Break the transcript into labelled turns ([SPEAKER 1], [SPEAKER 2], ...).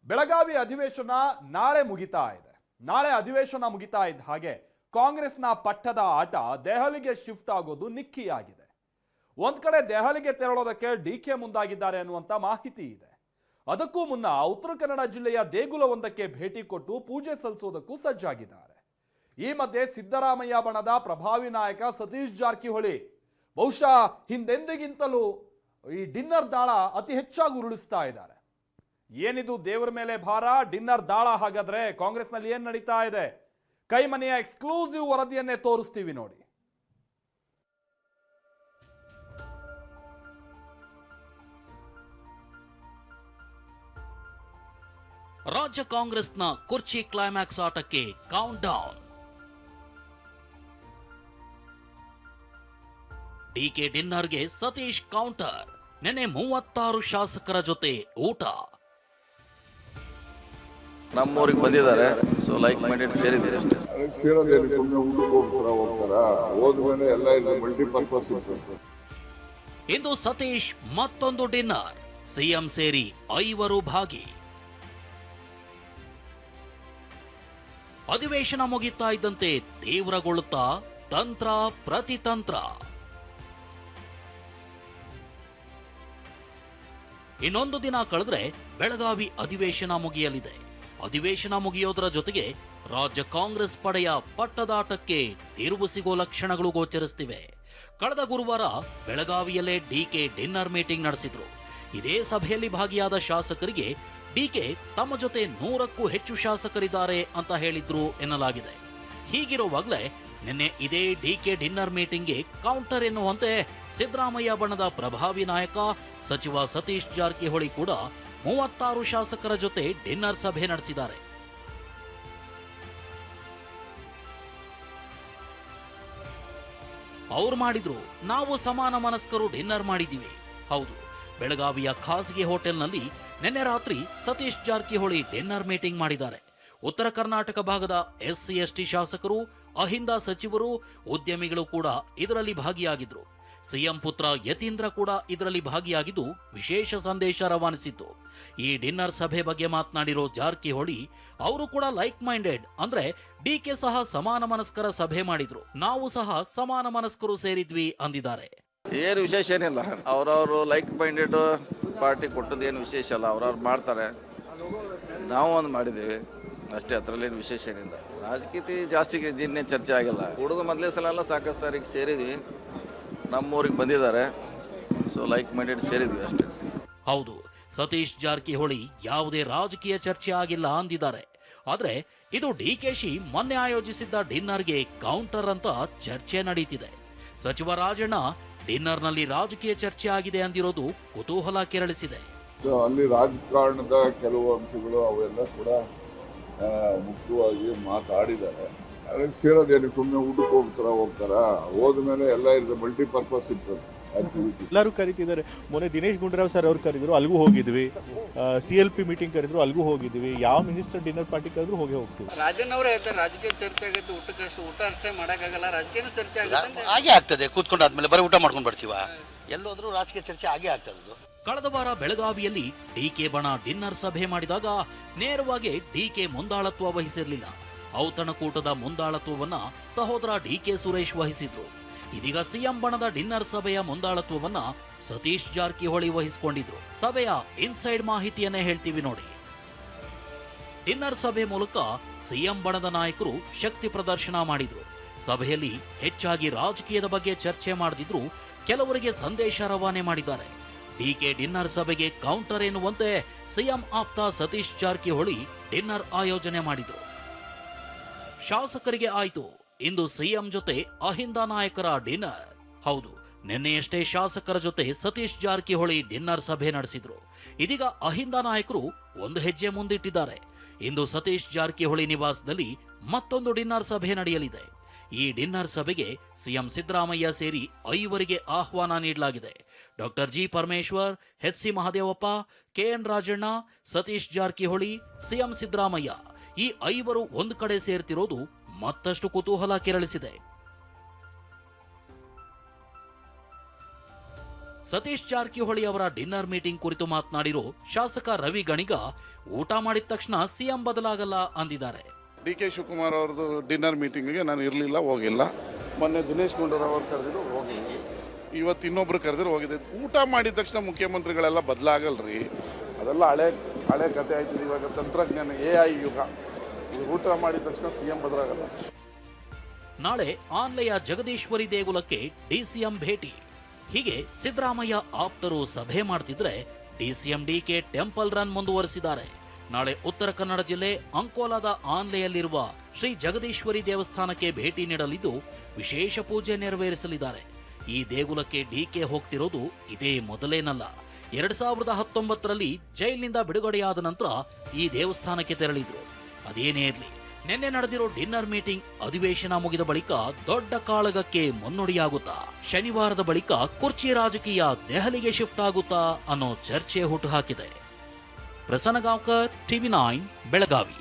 [SPEAKER 1] ಬೆಳಗಾವಿ ಅಧಿವೇಶನ ನಾಳೆ ಮುಗಿತಾ ಇದೆ. ನಾಳೆ ಅಧಿವೇಶನ ಮುಗಿತಾ ಇದ್ದ ಹಾಗೆ ಕಾಂಗ್ರೆಸ್ನ ಪಟ್ಟದ ಆಟ ದೆಹಲಿಗೆ ಶಿಫ್ಟ್ ಆಗೋದು ನಿಕ್ಕಿಯಾಗಿದೆ. ಒಂದ್ ಕಡೆ ದೆಹಲಿಗೆ ತೆರಳೋದಕ್ಕೆ ಡಿಕೆ ಮುಂದಾಗಿದ್ದಾರೆ ಅನ್ನುವಂತ ಮಾಹಿತಿ ಇದೆ. ಅದಕ್ಕೂ ಮುನ್ನ ಉತ್ತರ ಕನ್ನಡ ಜಿಲ್ಲೆಯ ದೇಗುಲವೊಂದಕ್ಕೆ ಭೇಟಿ ಕೊಟ್ಟು ಪೂಜೆ ಸಲ್ಲಿಸೋದಕ್ಕೂ ಸಜ್ಜಾಗಿದ್ದಾರೆ. ಈ ಮಧ್ಯೆ ಸಿದ್ದರಾಮಯ್ಯ ಬಣದ ಪ್ರಭಾವಿ ನಾಯಕ ಸತೀಶ್ ಜಾರಕಿಹೊಳಿ ಬಹುಶಃ ಹಿಂದೆಂದಿಗಿಂತಲೂ ಈ ಡಿನ್ನರ್ ದಾಳ ಅತಿ ಹೆಚ್ಚಾಗಿ ಉರುಳಿಸ್ತಾ ಇದ್ದಾರೆ. ಏನಿದು ದೇವರ ಮೇಲೆ ಭಾರ, ಡಿನ್ನರ್ ದಾಳ? ಹಾಗಾದ್ರೆ ಕಾಂಗ್ರೆಸ್ನಲ್ಲಿ ಏನ್ ನಡೀತಾ ಇದೆ? ಕೈಮನೆಯ ಎಕ್ಸ್ಕ್ಲೂಸಿವ್ ವರದಿಯನ್ನೇ ತೋರಿಸ್ತೀವಿ ನೋಡಿ.
[SPEAKER 2] ರಾಜ್ಯ ಕಾಂಗ್ರೆಸ್ನ ಕುರ್ಚಿ ಕ್ಲೈಮ್ಯಾಕ್ಸ್ ಆಟಕ್ಕೆ ಕೌಂಟ್ ಡೌನ್. ಡಿಕೆ ಡಿನ್ನರ್ಗೆ ಸತೀಶ್ ಕೌಂಟರ್. ನೆನೆ 36 ಶಾಸಕರ ಜೊತೆ ಊಟ.
[SPEAKER 3] ನಮ್ಮೂರಿಗೆ ಬಂದಿದ್ದಾರೆ, ಸೊ ಲೈಕ್ ಮೈಂಡೆಡ್ ಸೇರಿದ್ದೀರಿ ಅಷ್ಟೇ.
[SPEAKER 4] ಸೇರೋದೇನು ಸುಮ್ಮನೆ ಊಟಕ್ಕೆ ಹೋಗ್ತಾರ, ಹೋದ್ಮೇಲೆ ಎಲ್ಲ ಇದೆ ಮಲ್ಟಿಪರ್ಪಸ್ ಇರ್ತದೆ.
[SPEAKER 2] ಇಂದು ಸತೀಶ್ ಮತ್ತೊಂದು ಡಿನ್ನರ್, ಸಿಎಂ ಸೇರಿ 5 ಭಾಗಿ. ಅಧಿವೇಶನ ಮುಗಿತಾ ಇದ್ದಂತೆ ತೀವ್ರಗೊಳ್ಳುತ್ತಾ ತಂತ್ರ ಪ್ರತಿತಂತ್ರ. ಇನ್ನೊಂದು ದಿನ ಕಳೆದ್ರೆ ಬೆಳಗಾವಿ ಅಧಿವೇಶನ ಮುಗಿಯಲಿದೆ. ಅಧಿವೇಶನ ಮುಗಿಯೋದರ ಜೊತೆಗೆ ರಾಜ್ಯ ಕಾಂಗ್ರೆಸ್ ಪಡೆಯ ಪಟ್ಟದಾಟಕ್ಕೆ ತಿರುವು ಸಿಗೋ ಲಕ್ಷಣಗಳು ಗೋಚರಿಸುತ್ತಿವೆ. ಕಳೆದ ಗುರುವಾರ ಬೆಳಗಾವಿಯಲ್ಲೇ ಡಿಕೆ ಡಿನ್ನರ್ ಮೀಟಿಂಗ್ ನಡೆಸಿದ್ರು. ಇದೇ ಸಭೆಯಲ್ಲಿ ಭಾಗಿಯಾದ ಶಾಸಕರಿಗೆ ಡಿಕೆ ತಮ್ಮ ಜೊತೆ 100ಕ್ಕೂ ಹೆಚ್ಚು ಶಾಸಕರಿದ್ದಾರೆ ಅಂತ ಹೇಳಿದ್ರು ಎನ್ನಲಾಗಿದೆ. ಹೀಗಿರುವಾಗಲೇ ನಿನ್ನೆ ಇದೇ ಡಿಕೆ ಡಿನ್ನರ್ ಮೀಟಿಂಗ್ಗೆ ಕೌಂಟರ್ ಎನ್ನುವಂತೆ ಸಿದ್ದರಾಮಯ್ಯ ಬಣದ ಪ್ರಭಾವಿ ನಾಯಕ ಸಚಿವ ಸತೀಶ್ ಜಾರಕಿಹೊಳಿ ಕೂಡ 36 ಶಾಸಕರ ಜೊತೆ ಡಿನ್ನರ್ ಸಭೆ ನಡೆಸಿದ್ದಾರೆ. ಅವ್ರು ಮಾಡಿದ್ರು, ನಾವು ಸಮಾನ ಮನಸ್ಕರು ಡಿನ್ನರ್ ಮಾಡಿದ್ದೀವಿ. ಹೌದು, ಬೆಳಗಾವಿಯ ಖಾಸಗಿ ಹೋಟೆಲ್ನಲ್ಲಿ ನಿನ್ನೆ ರಾತ್ರಿ ಸತೀಶ್ ಜಾರಕಿಹೊಳಿ ಡಿನ್ನರ್ ಮೀಟಿಂಗ್ ಮಾಡಿದ್ದಾರೆ. ಉತ್ತರ ಕರ್ನಾಟಕ ಭಾಗದ SC ST ಶಾಸಕರು, ಅಹಿಂದ ಸಚಿವರು, ಉದ್ಯಮಿಗಳು ಕೂಡ ಇದರಲ್ಲಿ ಭಾಗಿಯಾಗಿದ್ರು. ಸಿಎಂ ಪುತ್ರ ಯತೀಂದ್ರ ಕೂಡ ಇದರಲ್ಲಿ ಭಾಗಿಯಾಗಿದ್ದು ವಿಶೇಷ ಸಂದೇಶ ರವಾನಿಸಿತ್ತು. ಈ ಡಿನ್ನರ್ ಸಭೆ ಬಗ್ಗೆ ಮಾತನಾಡಿರೋ ಜಾರಕಿಹೊಳಿ, ಅವರು ಕೂಡ ಲೈಕ್ ಮೈಂಡೆಡ್, ಅಂದ್ರೆ ಡಿಕೆ ಸಹ ಸಮಾನ ಮನಸ್ಕರ ಸಭೆ ಮಾಡಿದ್ರು, ನಾವು ಸಹ ಸಮಾನ ಮನಸ್ಕರು ಸೇರಿದ್ವಿ ಅಂದಿದ್ದಾರೆ.
[SPEAKER 3] ಏನು ವಿಶೇಷ ಏನಿಲ್ಲ, ಅವ್ರವರು ಲೈಕ್ ಮೈಂಡೆಡ್ ಪಾರ್ಟಿ ಕೊಟ್ಟದ್ದು ಏನು ವಿಶೇಷ ಅಲ್ಲ, ಅವ್ರವ್ರು ಮಾಡ್ತಾರೆ, ನಾವು ಒಂದು ಮಾಡಿದ್ದೀವಿ ಅಷ್ಟೇ. ಅದರಲ್ಲಿ ಏನು ವಿಶೇಷ ಏನಿಲ್ಲ. ರಾಜಕೀಯ ಜಾಸ್ತಿ ದಿನ ಚರ್ಚೆ ಆಗಿಲ್ಲ. ಹುಡುಗ ಮೊದಲೇ ಸಲ ಎಲ್ಲ ಸಾಕಷ್ಟು ಸಾರಿಗೆ ಸೇರಿದ್ವಿ, ನಮ್ಮೂರಿಗೆ ಬಂದಿದ್ದಾರೆ, ಸೊ ಲೈಕ್ ಮೈಂಡೆಡ್ ಸೇರಿದ್ವಿ ಅಷ್ಟೇ.
[SPEAKER 2] ಹೌದು, ಸತೀಶ್ ಜಾರಕಿಹೊಳಿ ಯಾವುದೇ ರಾಜಕೀಯ ಚರ್ಚೆ ಆಗಿಲ್ಲ ಅಂದಿದ್ದಾರೆ. ಆದ್ರೆ ಇದು ಡಿಕೆಶಿ ಮೊನ್ನೆ ಆಯೋಜಿಸಿದ್ದ ಡಿನ್ನರ್ಗೆ ಕೌಂಟರ್ ಅಂತ ಚರ್ಚೆ ನಡೀತಿದೆ. ಸಚಿವ ರಾಜಣ್ಣ ಡಿನ್ನರ್ನಲ್ಲಿ ರಾಜಕೀಯ ಚರ್ಚೆ ಆಗಿದೆ ಅಂದಿರೋದು ಕುತೂಹಲ ಕೆರಳಿಸಿದೆ.
[SPEAKER 4] ಅಲ್ಲಿ ರಾಜಕಾರಣದ ಕೆಲವು ಅಂಶಗಳು ಅವೆಲ್ಲ ಕೂಡ ಮುಖ್ಯವಾಗಿ ಮಾತಾಡಿದ್ದಾರೆ. ಅದಕ್ಕೆ ಸೇರೋದೇನು ಸುಮ್ಮನೆ ಊಟಕ್ಕೆ ಹೋಗ್ತಾರ, ಹೋದ್ಮೇಲೆ ಎಲ್ಲ ಇದೆ ಮಲ್ಟಿಪರ್ಪಸ್ ಇರ್ತದೆ.
[SPEAKER 5] ಎಲ್ಲರೂ ಕರಿತಿದ್ದಾರೆ. ಮೊನ್ನೆ ದಿನೇಶ್ ಗುಂಡೂರಾವ್ ಸರ್ ಅವ್ರು ಕರೆದ್ರು, ಅಲ್ಲಿಗೂ ಹೋಗಿದ್ವಿ. CLP ಮೀಟಿಂಗ್ ಕರೆದ್ರು, ಅಲ್ಲಿಗೂ ಹೋಗಿದ್ವಿ. ಯಾವ ಮಿನಿಸ್ಟರ್ ಡಿನ್ನರ್ ಪಾರ್ಟಿ ಕರೆದ್ರು ಹೋಗಿ ಹೋಗ್ತೀವಿ.
[SPEAKER 6] ರಾಜನ್ ಅವರೇ ಹೇಳ್ತಾರೆ, ರಾಜಕೀಯ ಚರ್ಚೆ ಆಗುತ್ತೆ, ಊಟ ಅಷ್ಟೇ ಮಾಡೋಕ್ಕಾಗಲ್ಲ, ರಾಜಕೀಯ ಚರ್ಚೆ ಆಗುತ್ತೆ.
[SPEAKER 7] ಹಾಗೆ ಆಗ್ತದೆ, ಕೂತ್ಕೊಂಡಾದ್ಮೇಲೆ ಬರೀ ಊಟ ಮಾಡ್ಕೊಂಡು ಬರ್ತೀವ, ಎಲ್ಲೋದ್ರೂ ರಾಜಕೀಯ ಚರ್ಚೆ ಆಗೇ ಆಗ್ತದೆ.
[SPEAKER 2] ಕಳೆದ ವಾರ ಬೆಳಗಾವಿಯಲ್ಲಿ ಡಿಕೆ ಬಣ ಡಿನ್ನರ್ ಸಭೆ ಮಾಡಿದಾಗ ನೇರವಾಗಿ ಡಿಕೆ ಮುಂದಾಳತ್ವ ವಹಿಸಿರಲಿಲ್ಲ. ಔತಣಕೂಟದ ಮುಂದಾಳತ್ವವನ್ನ ಸಹೋದರ ಡಿಕೆ ಸುರೇಶ್ ವಹಿಸಿದ್ರು. ಇದೀಗ ಸಿಎಂ ಬಣದ ಡಿನ್ನರ್ ಸಭೆಯ ಮುಂದಾಳತ್ವವನ್ನ ಸತೀಶ್ ಜಾರಕಿಹೊಳಿ ವಹಿಸಿಕೊಂಡಿದ್ರು. ಸಭೆಯ ಇನ್ಸೈಡ್ ಮಾಹಿತಿಯನ್ನೇ ಹೇಳ್ತೀವಿ ನೋಡಿ. ಡಿನ್ನರ್ ಸಭೆ ಮೂಲಕ ಸಿಎಂ ಬಣದ ನಾಯಕರು ಶಕ್ತಿ ಪ್ರದರ್ಶನ ಮಾಡಿದ್ರು. ಸಭೆಯಲ್ಲಿ ಹೆಚ್ಚಾಗಿ ರಾಜಕೀಯದ ಬಗ್ಗೆ ಚರ್ಚೆ ಮಾಡದಿದ್ರು, ಕೆಲವರಿಗೆ ಸಂದೇಶ ರವಾನೆ ಮಾಡಿದ್ದಾರೆ. ಡಿಕೆ ಡಿನ್ನರ್ ಸಭೆಗೆ ಕೌಂಟರ್ ಎನ್ನುವಂತೆ ಸಿಎಂ ಆಪ್ತ ಸತೀಶ್ ಜಾರಕಿಹೊಳಿ ಡಿನ್ನರ್ ಆಯೋಜನೆ ಮಾಡಿದ್ರು. ಶಾಸಕರಿಗೆ ಆಯ್ತು, ಇಂದು ಸಿಎಂ ಜೊತೆ ಅಹಿಂದ ನಾಯಕರ ಡಿನ್ನರ್. ಹೌದು, ನಿನ್ನೆಯಷ್ಟೇ ಶಾಸಕರ ಜೊತೆ ಸತೀಶ್ ಜಾರಕಿಹೊಳಿ ಡಿನ್ನರ್ ಸಭೆ ನಡೆಸಿದ್ರು. ಇದೀಗ ಅಹಿಂದ ನಾಯಕರು ಒಂದು ಹೆಜ್ಜೆ ಮುಂದಿಟ್ಟಿದ್ದಾರೆ. ಇಂದು ಸತೀಶ್ ಜಾರಕಿಹೊಳಿ ನಿವಾಸದಲ್ಲಿ ಮತ್ತೊಂದು ಡಿನ್ನರ್ ಸಭೆ ನಡೆಯಲಿದೆ. ಈ ಡಿನ್ನರ್ ಸಭೆಗೆ ಸಿಎಂ ಸಿದ್ದರಾಮಯ್ಯ ಸೇರಿ 5 ಆಹ್ವಾನ ನೀಡಲಾಗಿದೆ. Doctor G Parameshwar, HC Mahadevappa, KN Rajanna, Satish Jarkiholi, CM Siddaramaiah ಈ 5 ಒಂದು ಕಡೆ ಸೇರ್ತಿರೋದು ಮತ್ತಷ್ಟು ಕುತೂಹಲ ಕೆರಳಿಸಿದೆ. ಸತೀಶ್ ಜಾರಕಿಹೊಳಿ ಅವರ ಡಿನ್ನರ್ ಮೀಟಿಂಗ್ ಕುರಿತು ಮಾತನಾಡಿರೋ ಶಾಸಕ ರವಿ ಗಣಿಗ ಊಟ ಮಾಡಿದ ತಕ್ಷಣ ಸಿಎಂ ಬದಲಾಗಲ್ಲ ಅಂದಿದ್ದಾರೆ.
[SPEAKER 8] ಡಿ.ಕೆ. ಶಿವಕುಮಾರ್ ಅವ್ರದ್ದು ಡಿನ್ನರ್ ಮೀಟಿಂಗಿಗೆ ನಾನು ಇರಲಿಲ್ಲ, ಹೋಗಿಲ್ಲ. ಮೊನ್ನೆ ದಿನೇಶ್ ಗುಂಡೂರಾವ್ ಅವ್ರು ಕರೆದಿದ್ರು, ಹೋಗಿಲ್ಲ. ಇವತ್ತು ಇನ್ನೊಬ್ರು ಕರೆದಿದ್ರು, ಹೋಗಿದೆ. ಊಟ ಮಾಡಿದ ತಕ್ಷಣ ಮುಖ್ಯಮಂತ್ರಿಗಳೆಲ್ಲ ಬದಲಾಗಲ್ರಿ, ಅದೆಲ್ಲ ಹಳೆ ಕತೆ ಆಯ್ತು. ಇವಾಗ ತಂತ್ರಜ್ಞಾನ AI ಯುಗ. ಊಟ ಮಾಡಿದ ತಕ್ಷಣ ಸಿಎಂ ಬದಲಾಗಲ್ಲ.
[SPEAKER 2] ನಾಳೆ ಆನ್ಲೆಯ ಜಗದೀಶ್ವರಿ ದೇಗುಲಕ್ಕೆ ಡಿಸಿಎಂ ಭೇಟಿ. ಹೀಗೆ ಸಿದ್ದರಾಮಯ್ಯ ಆಪ್ತರು ಸಭೆ ಮಾಡ್ತಿದ್ರೆ ಡಿಸಿಎಂ ಡಿಕೆ ಟೆಂಪಲ್ ರನ್ ಮುಂದುವರೆಸಿದ್ದಾರೆ. ನಾಳೆ ಉತ್ತರ ಕನ್ನಡ ಜಿಲ್ಲೆ ಅಂಕೋಲಾದ ಆನ್ಲೆಯಲ್ಲಿರುವ ಶ್ರೀ ಜಗದೀಶ್ವರಿ ದೇವಸ್ಥಾನಕ್ಕೆ ಭೇಟಿ ನೀಡಲಿದ್ದು ವಿಶೇಷ ಪೂಜೆ ನೆರವೇರಿಸಲಿದ್ದಾರೆ. ಈ ದೇಗುಲಕ್ಕೆ ಡಿಕೆ ಹೋಗ್ತಿರೋದು ಇದೇ ಮೊದಲೇನಲ್ಲ. 2019ರಲ್ಲಿ ಜೈಲಿನಿಂದ ಬಿಡುಗಡೆಯಾದ ನಂತರ ಈ ದೇವಸ್ಥಾನಕ್ಕೆ ತೆರಳಿದ್ರು. ಅದೇನೇ ಇರಲಿ, ನಿನ್ನೆ ನಡೆದಿರೋ ಡಿನ್ನರ್ ಮೀಟಿಂಗ್ ಅಧಿವೇಶನ ಮುಗಿದ ಬಳಿಕ ದೊಡ್ಡ ಕಾಳಗಕ್ಕೆ ಮುನ್ನುಡಿಯಾಗುತ್ತಾ, ಶನಿವಾರದ ಬಳಿಕ ಕುರ್ಚಿ ರಾಜಕೀಯ ದೆಹಲಿಗೆ ಶಿಫ್ಟ್ ಆಗುತ್ತಾ ಅನ್ನೋ ಚರ್ಚೆ ಹುಟ್ಟುಹಾಕಿದೆ. ಪ್ರಸನ್ನ ಗಾಂವ್ಕರ್, TV9 ಬೆಳಗಾವಿ.